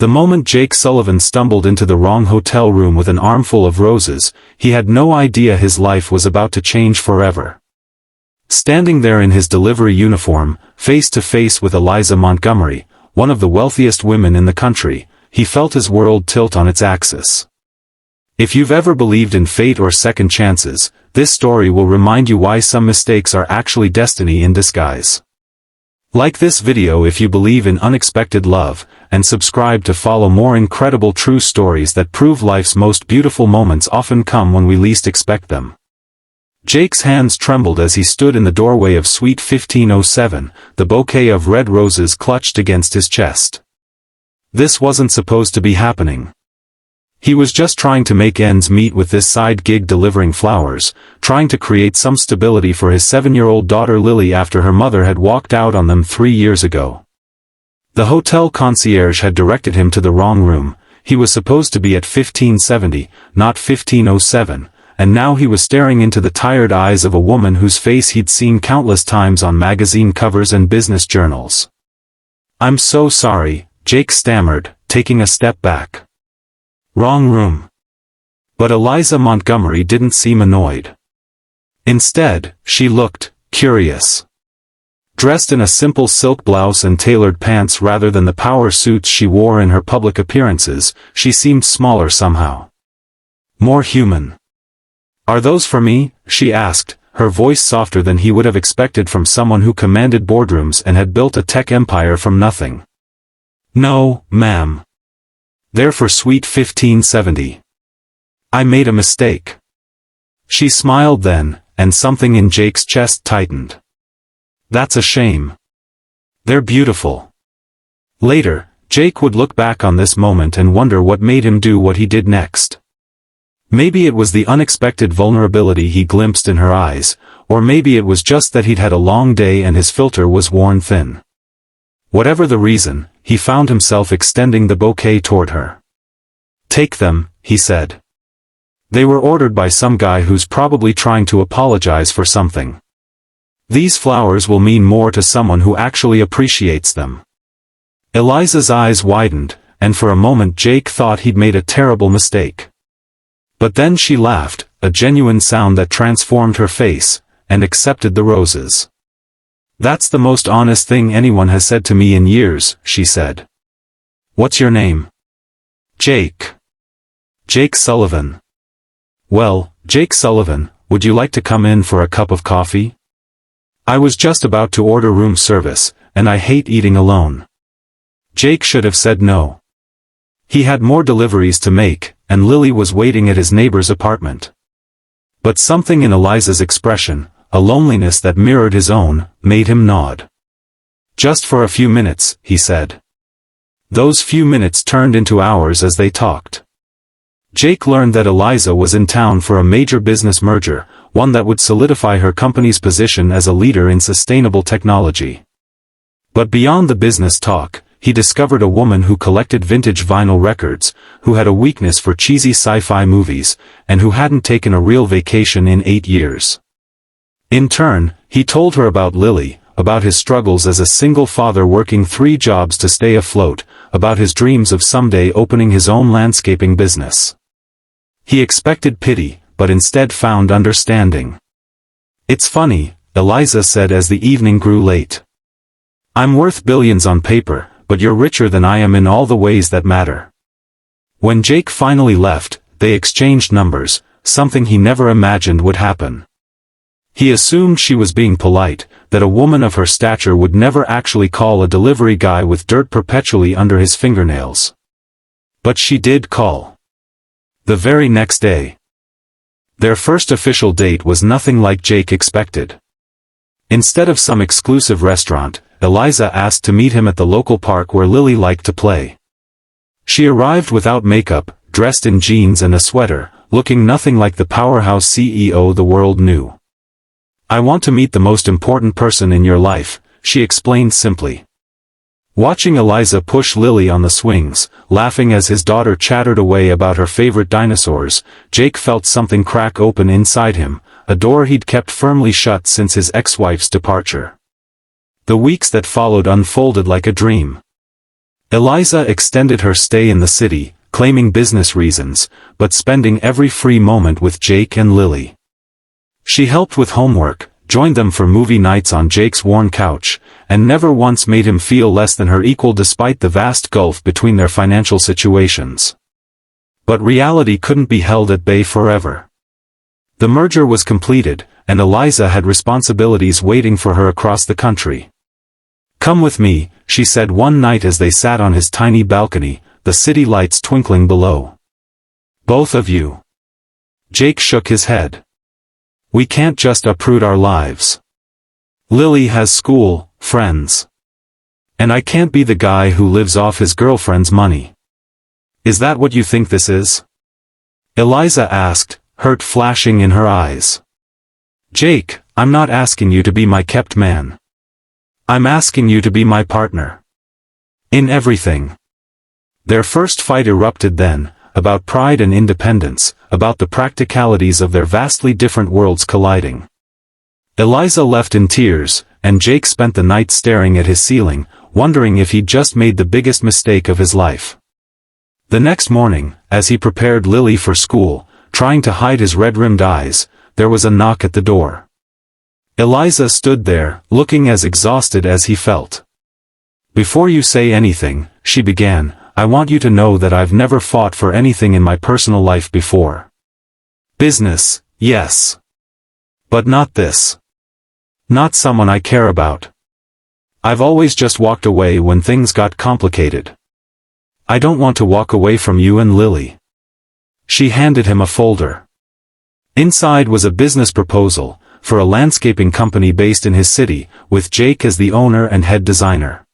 The moment Jake Sullivan stumbled into the wrong hotel room with an armful of roses, he had no idea his life was about to change forever. Standing there in his delivery uniform, face to face with Eliza Montgomery, one of the wealthiest women in the country, he felt his world tilt on its axis. If you've ever believed in fate or second chances, this story will remind you why some mistakes are actually destiny in disguise. Like this video if you believe in unexpected love, and subscribe to follow more incredible true stories that prove life's most beautiful moments often come when we least expect them. Jake's hands trembled as he stood in the doorway of Suite 1507, the bouquet of red roses clutched against his chest. This wasn't supposed to be happening. He was just trying to make ends meet with this side gig delivering flowers, trying to create some stability for his 7-year-old daughter Lily after her mother had walked out on them 3 years ago. The hotel concierge had directed him to the wrong room. He was supposed to be at 1570, not 1507, and now he was staring into the tired eyes of a woman whose face he'd seen countless times on magazine covers and business journals. "I'm so sorry," Jake stammered, taking a step back. "Wrong room." But Eliza Montgomery didn't seem annoyed. Instead, she looked curious. Dressed in a simple silk blouse and tailored pants rather than the power suits she wore in her public appearances, she seemed smaller somehow. More human. "Are those for me?" she asked, her voice softer than he would have expected from someone who commanded boardrooms and had built a tech empire from nothing. "No, ma'am. They're for Suite 1570. I made a mistake." She smiled then, and something in Jake's chest tightened. "That's a shame. They're beautiful." Later, Jake would look back on this moment and wonder what made him do what he did next. Maybe it was the unexpected vulnerability he glimpsed in her eyes, or maybe it was just that he'd had a long day and his filter was worn thin. Whatever the reason, he found himself extending the bouquet toward her. "Take them," he said. "They were ordered by some guy who's probably trying to apologize for something. These flowers will mean more to someone who actually appreciates them." Eliza's eyes widened, and for a moment Jake thought he'd made a terrible mistake. But then she laughed, a genuine sound that transformed her face, and accepted the roses. "That's the most honest thing anyone has said to me in years," she said. "What's your name?" "Jake. Jake Sullivan." "Well, Jake Sullivan, would you like to come in for a cup of coffee? I was just about to order room service, and I hate eating alone." Jake should have said no. He had more deliveries to make, and Lily was waiting at his neighbor's apartment. But something in Eliza's expression, a loneliness that mirrored his own, made him nod. "Just for a few minutes," he said. Those few minutes turned into hours as they talked. Jake learned that Eliza was in town for a major business merger, one that would solidify her company's position as a leader in sustainable technology. But beyond the business talk, he discovered a woman who collected vintage vinyl records, who had a weakness for cheesy sci-fi movies, and who hadn't taken a real vacation in 8 years. In turn, he told her about Lily, about his struggles as a single father working 3 jobs to stay afloat, about his dreams of someday opening his own landscaping business. He expected pity, but instead found understanding. "It's funny," Eliza said as the evening grew late. "I'm worth billions on paper, but you're richer than I am in all the ways that matter." When Jake finally left, they exchanged numbers, something he never imagined would happen. He assumed she was being polite, that a woman of her stature would never actually call a delivery guy with dirt perpetually under his fingernails. But she did call. The very next day. Their first official date was nothing like Jake expected. Instead of some exclusive restaurant, Eliza asked to meet him at the local park where Lily liked to play. She arrived without makeup, dressed in jeans and a sweater, looking nothing like the powerhouse CEO the world knew. "I want to meet the most important person in your life," she explained simply. Watching Eliza push Lily on the swings, laughing as his daughter chattered away about her favorite dinosaurs, Jake felt something crack open inside him, a door he'd kept firmly shut since his ex-wife's departure. The weeks that followed unfolded like a dream. Eliza extended her stay in the city, claiming business reasons, but spending every free moment with Jake and Lily. She helped with homework, joined them for movie nights on Jake's worn couch, and never once made him feel less than her equal despite the vast gulf between their financial situations. But reality couldn't be held at bay forever. The merger was completed, and Eliza had responsibilities waiting for her across the country. "Come with me," she said one night as they sat on his tiny balcony, the city lights twinkling below. "Both of you." Jake shook his head. "We can't just uproot our lives. Lily has school, friends. And I can't be the guy who lives off his girlfriend's money." "Is that what you think this is?" Eliza asked, hurt flashing in her eyes. "Jake, I'm not asking you to be my kept man. I'm asking you to be my partner. In everything." Their first fight erupted then, about pride and independence, about the practicalities of their vastly different worlds colliding. Eliza left in tears, and Jake spent the night staring at his ceiling, wondering if he'd just made the biggest mistake of his life. The next morning, as he prepared Lily for school, trying to hide his red-rimmed eyes, there was a knock at the door. Eliza stood there, looking as exhausted as he felt. "Before you say anything," she began, "I want you to know that I've never fought for anything in my personal life before. Business, yes. But not this. Not someone I care about. I've always just walked away when things got complicated. I don't want to walk away from you and Lily." She handed him a folder. Inside was a business proposal, for a landscaping company based in his city, with Jake as the owner and head designer.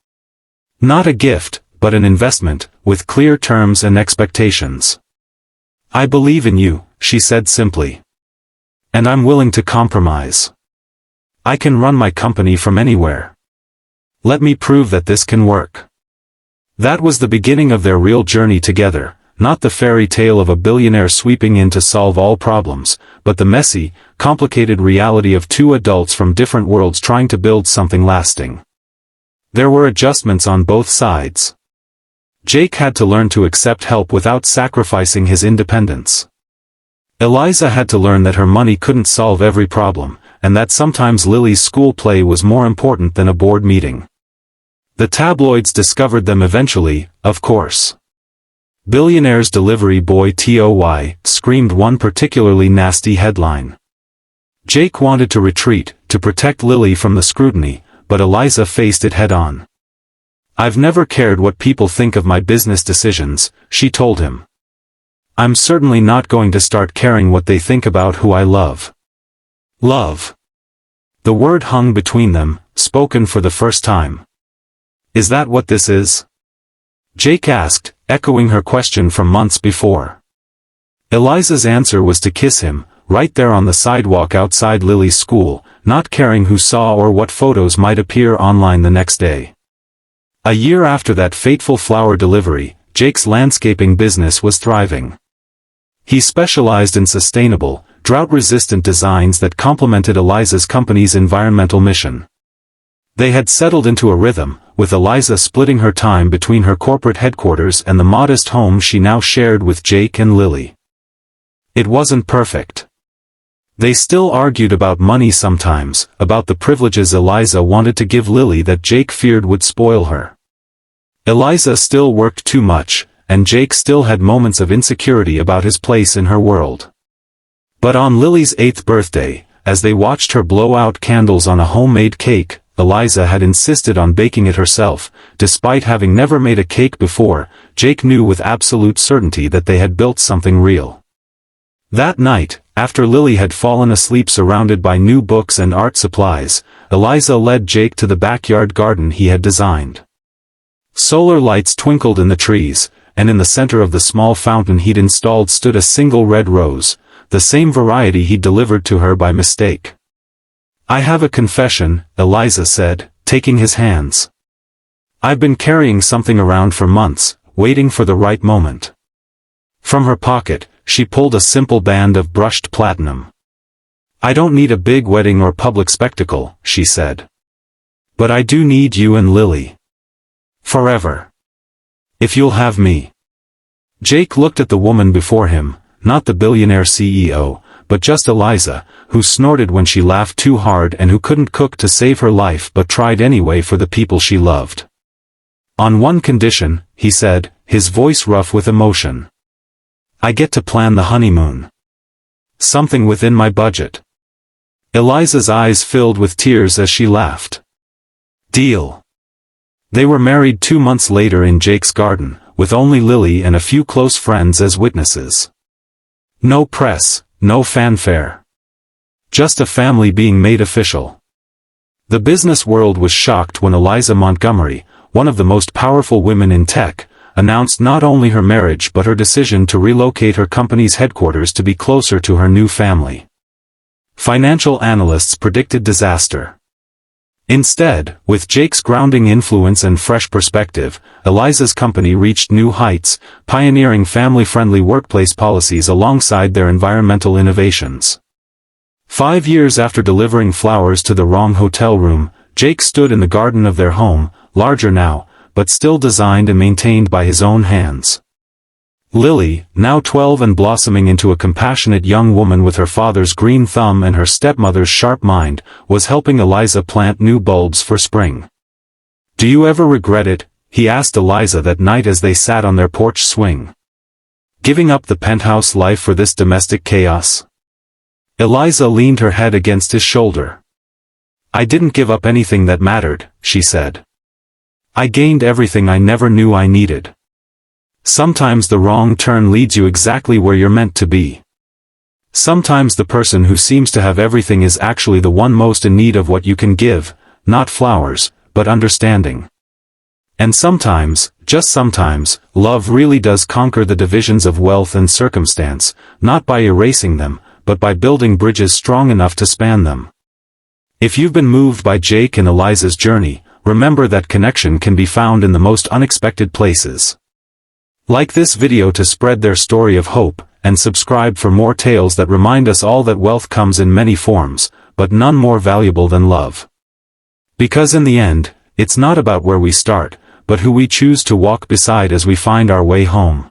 Not a gift, but an investment, with clear terms and expectations. "I believe in you," she said simply. "And I'm willing to compromise. I can run my company from anywhere. Let me prove that this can work." That was the beginning of their real journey together, not the fairy tale of a billionaire sweeping in to solve all problems, but the messy, complicated reality of two adults from different worlds trying to build something lasting. There were adjustments on both sides. Jake had to learn to accept help without sacrificing his independence. Eliza had to learn that her money couldn't solve every problem, and that sometimes Lily's school play was more important than a board meeting. The tabloids discovered them eventually, of course. "Billionaire's delivery boy TOY," screamed one particularly nasty headline. Jake wanted to retreat, to protect Lily from the scrutiny, but Eliza faced it head-on. "I've never cared what people think of my business decisions," she told him. "I'm certainly not going to start caring what they think about who I love." Love. The word hung between them, spoken for the first time. "Is that what this is?" Jake asked, echoing her question from months before. Eliza's answer was to kiss him, right there on the sidewalk outside Lily's school, not caring who saw or what photos might appear online the next day. A year after that fateful flower delivery, Jake's landscaping business was thriving. He specialized in sustainable, drought-resistant designs that complemented Eliza's company's environmental mission. They had settled into a rhythm, with Eliza splitting her time between her corporate headquarters and the modest home she now shared with Jake and Lily. It wasn't perfect. They still argued about money sometimes, about the privileges Eliza wanted to give Lily that Jake feared would spoil her. Eliza still worked too much, and Jake still had moments of insecurity about his place in her world. But on Lily's 8th birthday, as they watched her blow out candles on a homemade cake, Eliza had insisted on baking it herself. Despite having never made a cake before, Jake knew with absolute certainty that they had built something real. That night, after Lily had fallen asleep surrounded by new books and art supplies, Eliza led Jake to the backyard garden he had designed. Solar lights twinkled in the trees, and in the center of the small fountain he'd installed stood a single red rose, the same variety he'd delivered to her by mistake. "I have a confession," Eliza said, taking his hands. "I've been carrying something around for months, waiting for the right moment." From her pocket, she pulled a simple band of brushed platinum. "I don't need a big wedding or public spectacle," she said. "But I do need you and Lily. Forever." If you'll have me. Jake looked at the woman before him, not the billionaire CEO, but just Eliza, who snorted when she laughed too hard and who couldn't cook to save her life but tried anyway for the people she loved. On one condition, he said, his voice rough with emotion. I get to plan the honeymoon. Something within my budget. Eliza's eyes filled with tears as she laughed. Deal. They were married 2 months later in Jake's garden, with only Lily and a few close friends as witnesses. No press, no fanfare. Just a family being made official. The business world was shocked when Eliza Montgomery, one of the most powerful women in tech, announced not only her marriage but her decision to relocate her company's headquarters to be closer to her new family. Financial analysts predicted disaster. Instead, with Jake's grounding influence and fresh perspective, Eliza's company reached new heights, pioneering family-friendly workplace policies alongside their environmental innovations. 5 years after delivering flowers to the wrong hotel room, Jake stood in the garden of their home, larger now, but still designed and maintained by his own hands. Lily, now 12 and blossoming into a compassionate young woman with her father's green thumb and her stepmother's sharp mind, was helping Eliza plant new bulbs for spring. Do you ever regret it? He asked Eliza that night as they sat on their porch swing. Giving up the penthouse life for this domestic chaos? Eliza leaned her head against his shoulder. I didn't give up anything that mattered, she said. I gained everything I never knew I needed. Sometimes the wrong turn leads you exactly where you're meant to be. Sometimes the person who seems to have everything is actually the one most in need of what you can give, not flowers, but understanding. And sometimes, just sometimes, love really does conquer the divisions of wealth and circumstance, not by erasing them, but by building bridges strong enough to span them. If you've been moved by Jake and Eliza's journey, remember that connection can be found in the most unexpected places. Like this video to spread their story of hope, and subscribe for more tales that remind us all that wealth comes in many forms, but none more valuable than love. Because in the end, it's not about where we start, but who we choose to walk beside as we find our way home.